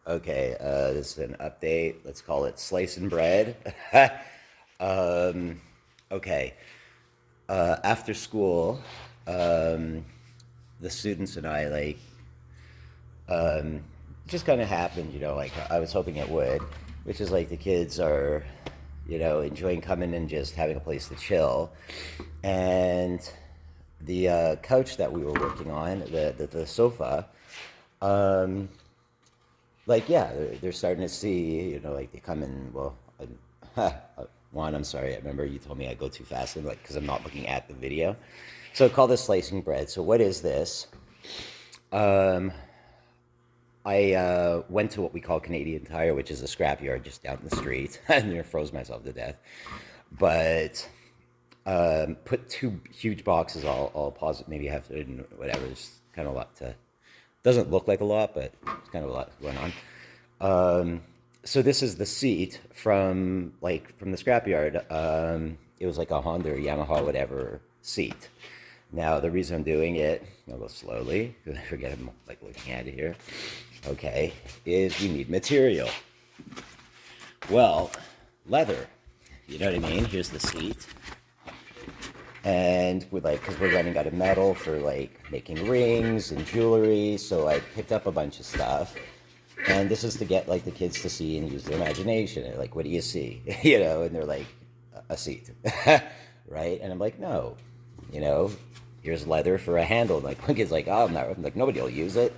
Okay, this is an update. Let's call it slice and bread. um, okay, after school, um, the students and I just kind of happened, like I was hoping it would, which is like the kids are, enjoying coming and just having a place to chill, and the couch that we were working on, the sofa, um, like yeah, they're starting to see, like they come in. Well, Juan, I'm sorry. I remember you told me I go too fast, and like because I'm not looking at the video. So call this slicing bread. So what is this? Um, I went to what we call Canadian Tire, which is a scrapyard just down the street, and I froze myself to death. But put two huge boxes. I'll pause it. Maybe have to whatever. It's kind of a lot to. Doesn't look like a lot, but it's kind of a lot going on. So this is the seat from the scrapyard. It was like a Honda or Yamaha, whatever seat. Now the reason I'm doing it, I'll go slowly because I forget I'm like looking at it here. Okay, is we need material. Well, leather. You know what I mean? Here's the seat, and with because we're running out of metal for like making rings and jewelry, so I picked up a bunch of stuff. And this is to get like the kids to see and use their imagination. They're like, what do you see? And they're like, a seat, right? And I'm like, no, you know, here's leather for a handle. And like one kid's like, oh, I'm like, nobody will use it.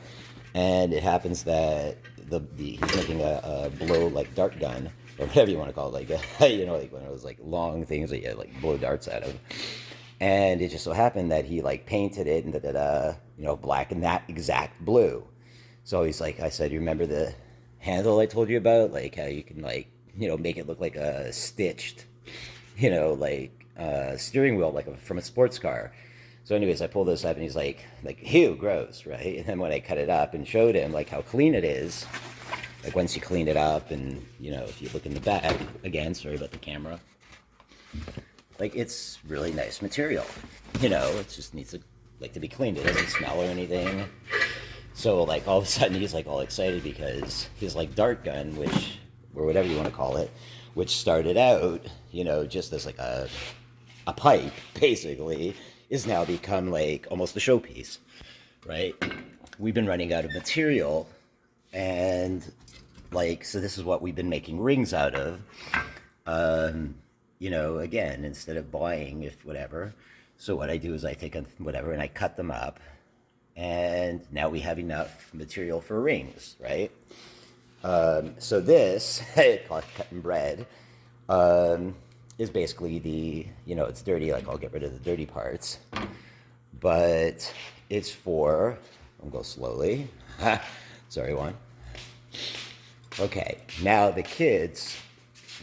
And it happens that he's making a blow like dart gun or whatever you want to call it, like like one of those like long things that you like blow darts out of. And it just so happened that he like painted it and black and that exact blue. So he's like, I said, you remember the handle I told you about? Like how you can make it look like a stitched, steering wheel from a sports car. So anyways, I pulled this up and he's like, ew, gross, right? And then when I cut it up and showed him like how clean it is, like once you clean it up and, if you look in the back, again, sorry about the camera, like it's really nice material. It just needs to be cleaned. It doesn't smell or anything. So like all of a sudden he's like all excited because his like dart gun, or whatever you want to call it, which started out, just as like a pipe basically, is now become like almost a showpiece, right? We've been running out of material, and so this is what we've been making rings out of. Again, instead of buying if whatever. So what I do is I take whatever and I cut them up, and now we have enough material for rings, right? So this, called cutting bread, is basically it's dirty, like I'll get rid of the dirty parts, but it's for, I'll go slowly, sorry, Juan. Okay, now the kids,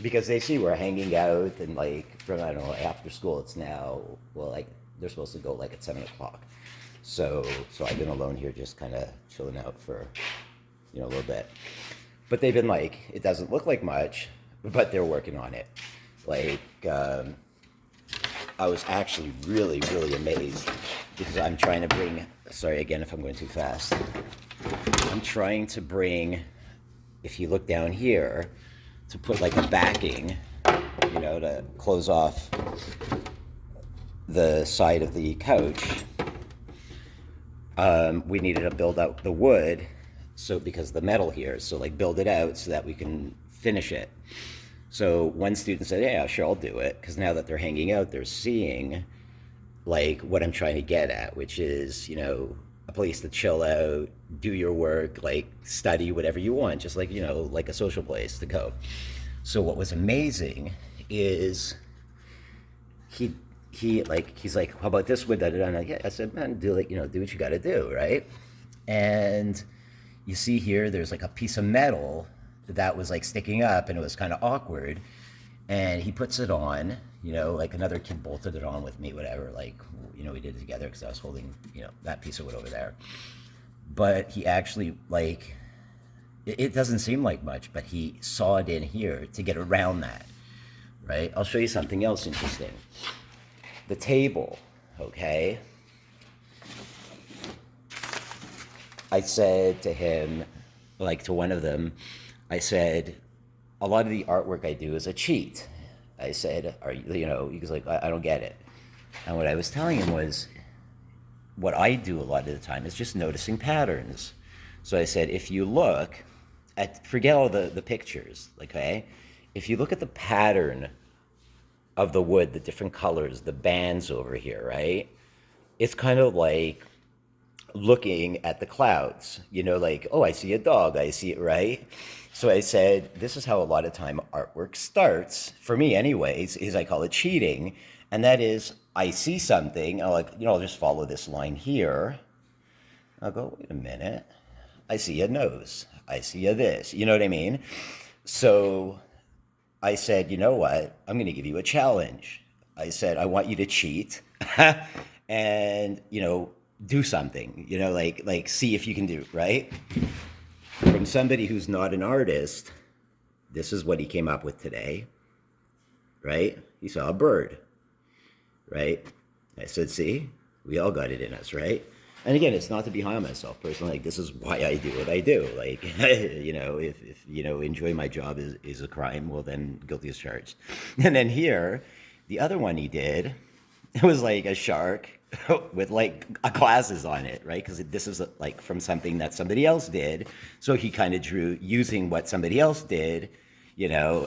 because they see we're hanging out and from, I don't know, after school, it's now, well, they're supposed to go at 7 o'clock. So I've been alone here just kind of chilling out for, a little bit. But they've been it doesn't look like much, but they're working on it. I was actually really, really amazed because I'm trying to bring, sorry again if I'm going too fast. I'm trying to bring, if you look down here, to put a backing, to close off the side of the couch. We needed to build out the wood, so because the metal here, so build it out so that we can finish it. So one student said, yeah, sure, I'll do it, because now that they're hanging out, they're seeing what I'm trying to get at, which is, a place to chill out, do your work, study whatever you want, just like a social place to go. So what was amazing is he's like, how about this wood? And I'm like, yeah. I said, man, do do what you got to do, right? And you see here, there's a piece of metal that was sticking up, and it was kind of awkward. And he puts it on, another kid bolted it on with me, whatever. We did it together because I was holding, that piece of wood over there. But he actually it doesn't seem like much, but he sawed in here to get around that, right? I'll show you something else interesting. The table, okay? I said to him, like to one of them, I said, a lot of the artwork I do is a cheat. I said, are you, he was like, I don't get it. And what I was telling him was, what I do a lot of the time is just noticing patterns. So I said, if you look at, forget all the pictures, okay? If you look at the pattern of the wood, the different colors, the bands over here, right? It's kind of like looking at the clouds, like, oh, I see a dog, I see it, right? So I said, this is how a lot of time artwork starts, for me anyways, is I call it cheating. And that is, I see something, I'll like, I'll just follow this line here. I'll go, wait a minute, I see a nose, I see a this, you know what I mean? So I said, you know what, I'm gonna give you a challenge. I said, I want you to cheat and, do something, like see if you can do, right? From somebody who's not an artist, this is what he came up with today, right? He saw a bird, right? I said, see, we all got it in us, right? And again, it's not to be high on myself personally. Like, this is why I do what I do. Like, if enjoying my job is a crime, well, then guilty as charged. And then here, the other one he did, it was like a shark with like glasses on it, right? Because this is like from something that somebody else did. So he kind of drew using what somebody else did,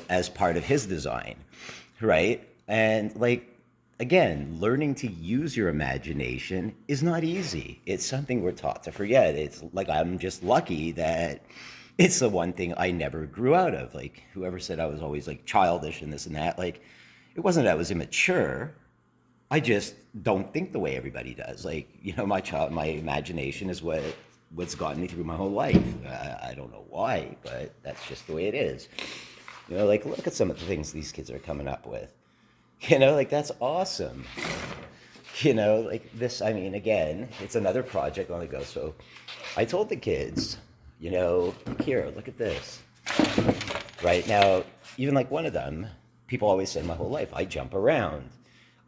as part of his design, right? And like, again, learning to use your imagination is not easy. It's something we're taught to forget. It's like, I'm just lucky that it's the one thing I never grew out of. Like, whoever said I was always like childish and this and that, like, it wasn't that I was immature. I just don't think the way everybody does. Like, my imagination is what's gotten me through my whole life. I don't know why, but that's just the way it is. Like, look at some of the things these kids are coming up with. Like, that's awesome. Like this, I mean, again, it's another project on the go. So I told the kids, here, look at this. Right now, even like one of them, people always say my whole life, I jump around.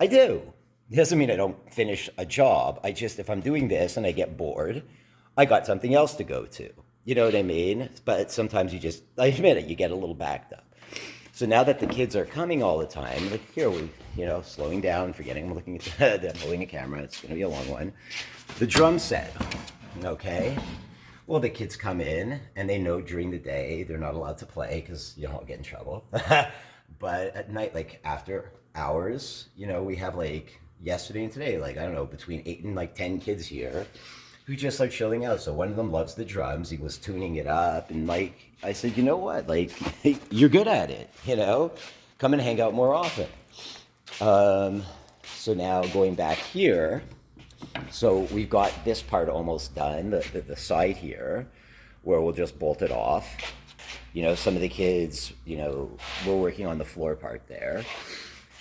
I do. It doesn't mean I don't finish a job. If I'm doing this and I get bored, I got something else to go to. You know what I mean? But sometimes I admit it, you get a little backed up. So now that the kids are coming all the time, like here we, slowing down, forgetting I'm looking at them holding a camera. It's going to be a long one. The drum set, okay? Well, the kids come in and they know during the day they're not allowed to play because you don't get in trouble. But at night, like after hours, we have like yesterday and today, like, I don't know, between 8 and like 10 kids here who just are chilling out. So one of them loves the drums. He was tuning it up. And like, I said, you know what? Like, you're good at it, come and hang out more often. So now going back here, so we've got this part almost done, the side here, where we'll just bolt it off. Some of the kids, we're working on the floor part there.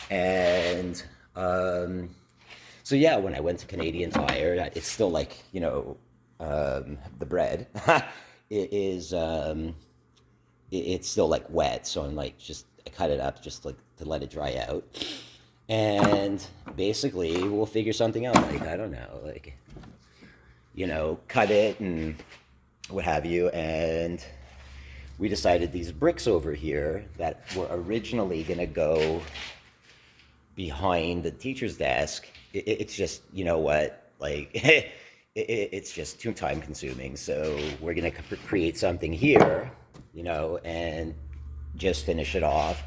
And so yeah, when I went to Canadian Tire, it's still like, the bread is, it's still like wet. So I'm like, I cut it up just like to let it dry out. And basically we'll figure something out. Like, I don't know, like, cut it and what have you. And we decided these bricks over here that were originally going to go behind the teacher's desk, it's just, like, it's just too time consuming. So we're going to create something here, and just finish it off.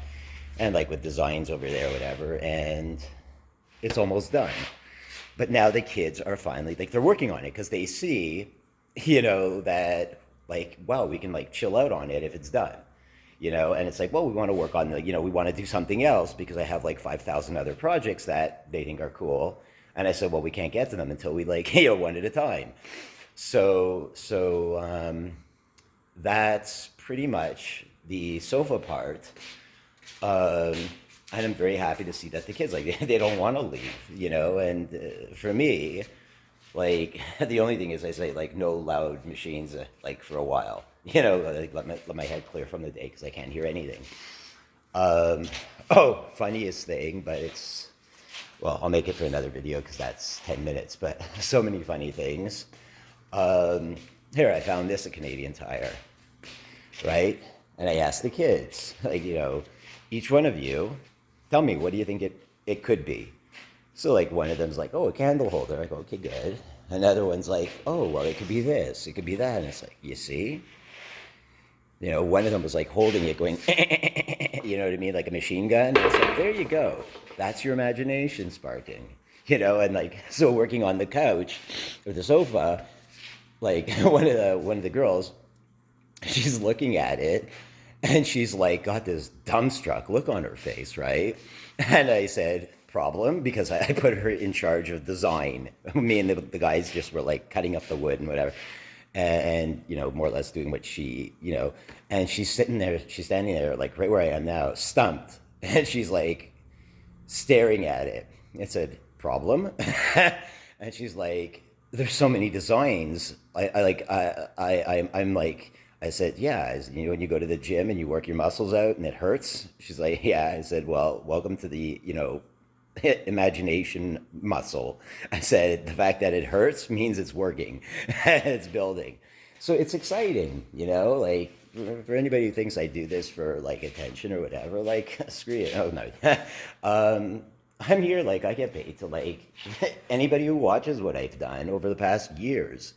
And like with designs over there, whatever. And it's almost done. But now the kids are finally, like, they're working on it because they see, that, like, wow, we can like chill out on it if it's done. And it's like, well, we want to work on we want to do something else because I have like 5,000 other projects that they think are cool. And I said, well, we can't get to them until we like, one at a time. So that's pretty much the sofa part. And I'm very happy to see that the kids, like, they don't want to leave, and for me, like, the only thing is I say, like, no loud machines, like, for a while. Like, let my head clear from the day because I can't hear anything. Funniest thing, but I'll make it for another video because that's 10 minutes, but so many funny things. Here, I found this at Canadian Tire. right? And I asked the kids, like, each one of you, tell me, what do you think it could be? So, like, one of them's like, oh, a candle holder. I go, okay, good. Another one's like, oh, well, it could be this, it could be that. And it's like, you see? One of them was like holding it, going, you know what I mean, like a machine gun. It's like, there you go. That's your imagination sparking, and like, so working on the couch or the sofa, like one of the girls, she's looking at it and she's like got this dumbstruck look on her face, right? And I said, problem, because I put her in charge of design. Me and the guys just were like cutting up the wood and whatever. And more or less doing what and she's standing there like right where I am now, stumped. And she's like staring at it. It said, problem. And she's like, there's so many designs. I'm like, I said, yeah, when you go to the gym and you work your muscles out and it hurts. She's like, yeah. I said, well, welcome to the, imagination muscle. I said, the fact that it hurts means it's working. It's building. So it's exciting, like for anybody who thinks I do this for like attention or whatever, like screw it. Oh no. I'm here, like I get paid to like anybody who watches what I've done over the past years.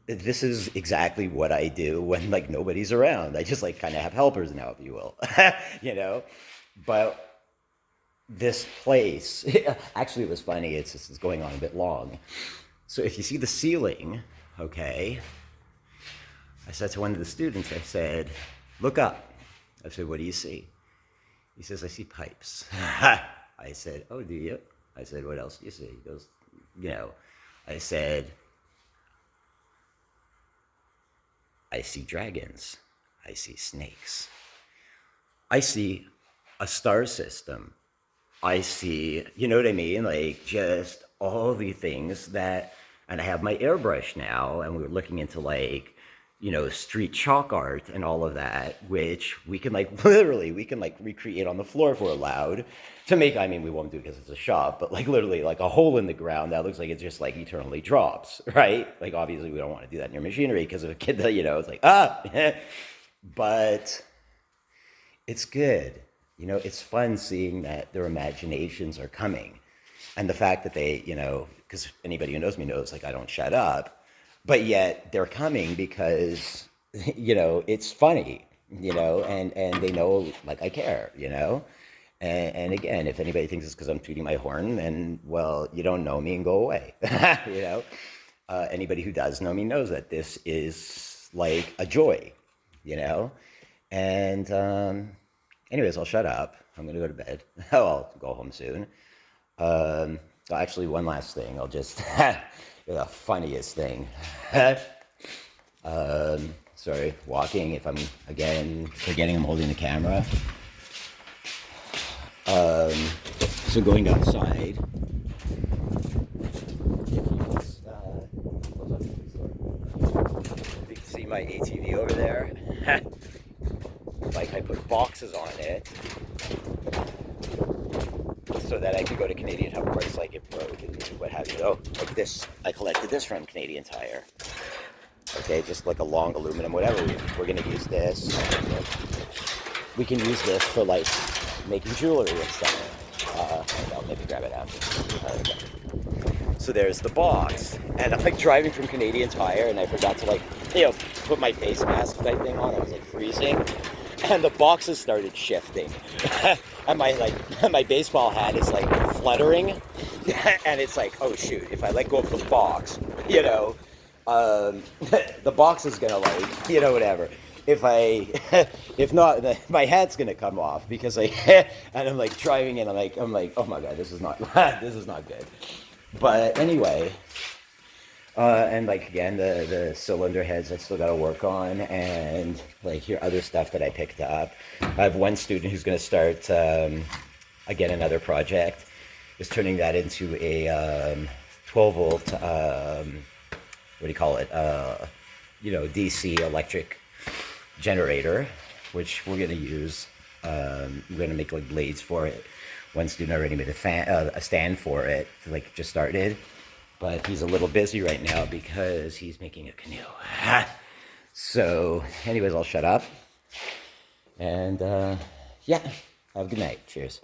This is exactly what I do when like nobody's around. I just like kind of have helpers now, if you will, but this place, actually it was funny, it's going on a bit long. So if you see the ceiling, okay, I said to one of the students, I said, look up. I said, what do you see? He says, I see pipes. I said, oh, do you? I said, what else do you see? He goes, I said, I see dragons. I see snakes. I see a star system. I see, you know what I mean? Like just all the things that, and I have my airbrush now, and we were looking into like, street chalk art and all of that, which we can like, literally, we can like recreate on the floor if we're allowed to make, I mean, we won't do it because it's a shop, but like literally like a hole in the ground that looks like it just like eternally drops, right? Like obviously we don't want to do that in your machinery because of a kid that, it's like, but it's good. It's fun seeing that their imaginations are coming. And the fact that they, because anybody who knows me knows, like, I don't shut up. But yet they're coming because, it's funny, and they know, like, I care, And again, if anybody thinks it's because I'm tooting my horn, then, well, you don't know me and go away, Anybody who does know me knows that this is, like, a joy, And, anyways, I'll shut up. I'm going to go to bed. I'll go home soon. Actually, one last thing. I'll just, the funniest thing. Sorry, walking, if I'm, again, forgetting I'm holding the camera. So going outside. You can see my ATV over there. Like I put boxes on it so that I could go to Canadian Hub, of course, like it broke and what have you. Oh, like this, I collected this from Canadian Tire. Okay, just like a long aluminum, whatever. We're gonna use this. We can use this for like making jewelry and stuff. I'll maybe grab it after. Okay. So there's the box, and I'm like driving from Canadian Tire, and I forgot to like, put my face mask type thing on. I was like freezing. And the boxes started shifting, and my baseball hat is like fluttering, and it's like, oh shoot! If I let go of the box, the box is gonna like, whatever. If not, my hat's gonna come off because and I'm like driving and I'm like, oh my god, this is not good. But anyway. And like again, the cylinder heads I still got to work on, and like here other stuff that I picked up. I have one student who's going to start again another project, is turning that into a 12 volt what do you call it? DC electric generator, which we're going to use. We're going to make like blades for it. One student already made a stand for it, like just started. But he's a little busy right now because he's making a canoe. So, anyways, I'll shut up. And yeah, have a good night. Cheers.